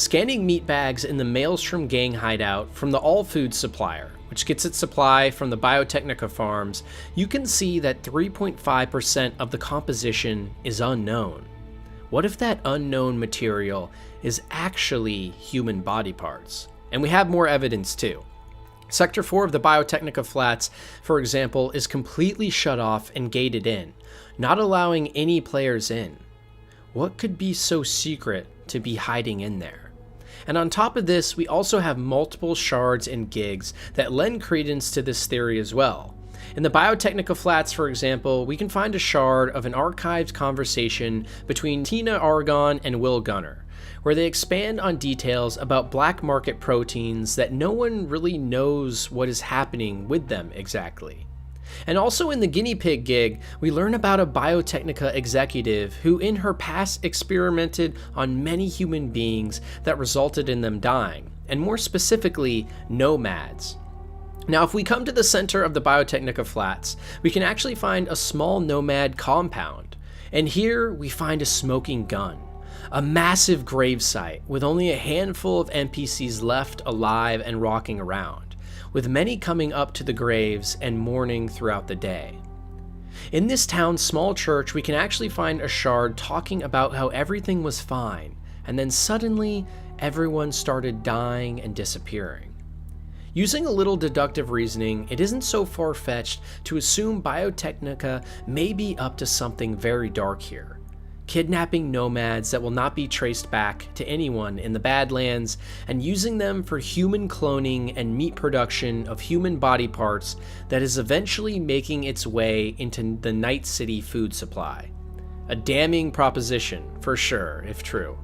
Scanning meat bags in the Maelstrom gang hideout from the All Foods supplier, which gets its supply from the Biotechnica farms, you can see that 3.5% of the composition is unknown. What if that unknown material is actually human body parts? And we have more evidence too. Sector 4 of the Biotechnica flats, for example, is completely shut off and gated in, not allowing any players in. What could be so secret to be hiding in there? And on top of this, we also have multiple shards and gigs that lend credence to this theory as well. In the Biotechnica flats, for example, we can find a shard of an archived conversation between Tina Argon and Will Gunner, where they expand on details about black market proteins that no one really knows what is happening with them exactly. And also in the guinea pig gig, we learn about a Biotechnica executive who in her past experimented on many human beings that resulted in them dying, and more specifically, nomads. Now, if we come to the center of the Biotechnica flats, we can actually find a small nomad compound. And here we find a smoking gun, a massive gravesite with only a handful of NPCs left alive and rocking around, with many coming up to the graves and mourning throughout the day. In this town's small church, we can actually find a shard talking about how everything was fine, and then suddenly everyone started dying and disappearing. Using a little deductive reasoning, it isn't so far-fetched to assume Biotechnica may be up to something very dark here, kidnapping nomads that will not be traced back to anyone in the Badlands and using them for human cloning and meat production of human body parts that is eventually making its way into the Night City food supply. A damning proposition, for sure, if true.